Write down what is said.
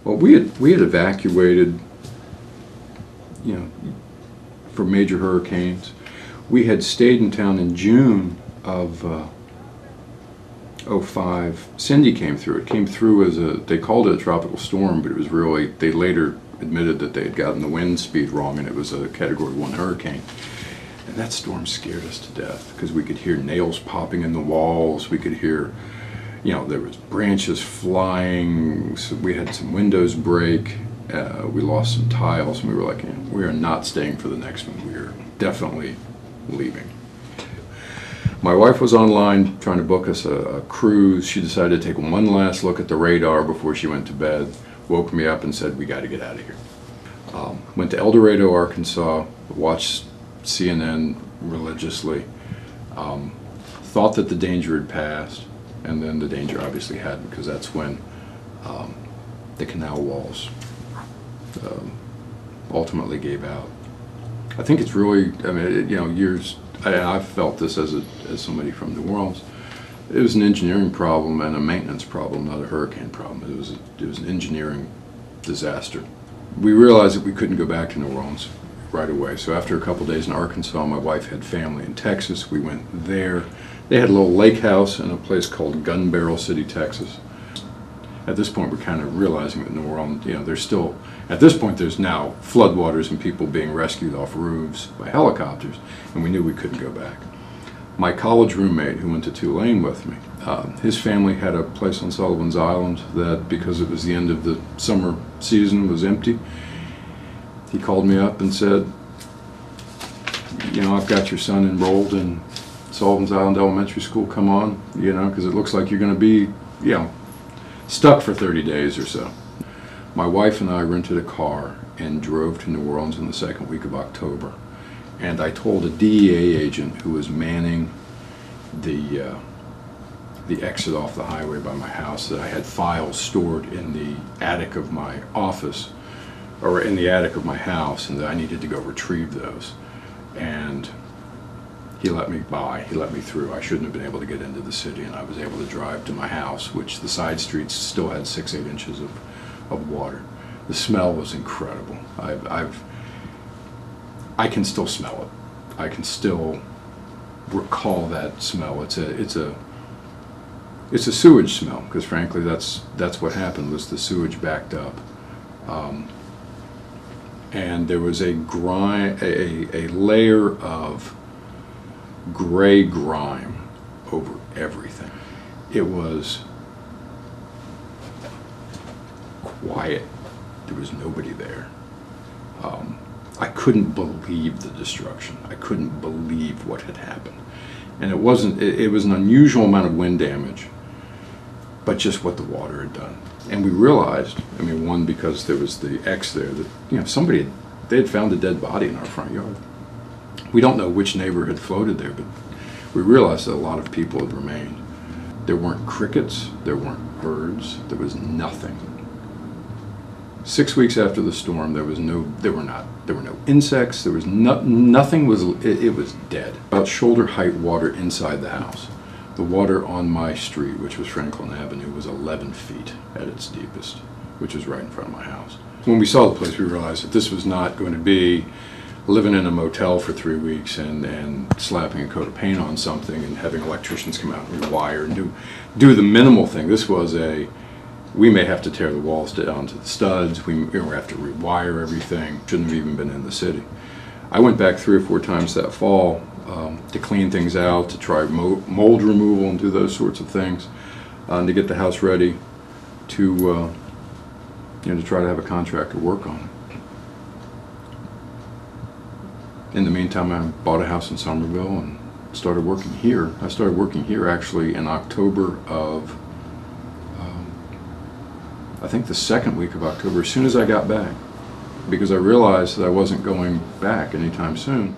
Well, we had evacuated, you know, for major hurricanes. We had stayed in town in June of '05. Cindy came through. It came through as they called it a tropical storm, but it was really, they later admitted that they had gotten the wind speed wrong and it was a Category 1 hurricane. And that storm scared us to death because we could hear nails popping in the walls. We could hear, you know, there was branches flying. So we had some windows break. We lost some tiles, and we were like, we are not staying for the next one. We are definitely leaving. My wife was online trying to book us a cruise. She decided to take one last look at the radar before she went to bed, woke me up and said, we got to get out of here. Went to El Dorado, Arkansas, watched CNN religiously, thought that the danger had passed, and then the danger obviously hadn't, because that's when the canal walls ultimately gave out. I think it's really, I mean, you know, I've felt this as somebody from New Orleans. It was an engineering problem and a maintenance problem, not a hurricane problem. It was an engineering disaster. We realized that we couldn't go back to New Orleans right away. So after a couple days in Arkansas, my wife had family in Texas. We went there. They had a little lake house in a place called Gun Barrel City, Texas. At this point, we're kind of realizing that New Orleans, you know, there's still, at this point, there's now floodwaters and people being rescued off roofs by helicopters, and we knew we couldn't go back. My college roommate, who went to Tulane with me, his family had a place on Sullivan's Island that, because it was the end of the summer season, was empty. He called me up and said, you know, I've got your son enrolled in Sullivan's Island Elementary School, come on, you know, because it looks like you're going to be, you know, stuck for 30 days or so. My wife and I rented a car and drove to New Orleans in the second week of October. And I told a DEA agent who was manning the exit off the highway by my house that I had files stored in the attic of my office, or in the attic of my house, and that I needed to go retrieve those. And he let me by, he let me through. I shouldn't have been able to get into the city, and I was able to drive to my house, which the side streets still had 6-8 inches of water. The smell was incredible. I can still smell it. I can still recall that smell. It's a sewage smell, because frankly that's what happened, was the sewage backed up. And there was a layer of gray grime over everything. It was quiet. There was nobody there. I couldn't believe the destruction. I couldn't believe what had happened. And it was an unusual amount of wind damage, but just what the water had done. And we realized, I mean, one, because there was the X there, that, you know, they had found a dead body in our front yard. We don't know which neighbor had floated there, but we realized that a lot of people had remained. There weren't crickets, there weren't birds, there was nothing. 6 weeks after the storm, there were no insects, there was nothing, it was dead. About shoulder height water inside the house. The water on my street, which was Franklin Avenue, was 11 feet at its deepest, which was right in front of my house. When we saw the place, we realized that this was not going to be living in a motel for 3 weeks and slapping a coat of paint on something and having electricians come out and rewire and do the minimal thing. This was we may have to tear the walls down to the studs, we have to rewire everything. Shouldn't have even been in the city. I went back 3 or 4 times that fall to clean things out, to try mold removal and do those sorts of things, and to get the house ready to try to have a contractor work on it. In the meantime, I bought a house in Somerville and started working here. I started working here actually in October of, I think the second week of October, as soon as I got back, because I realized that I wasn't going back anytime soon.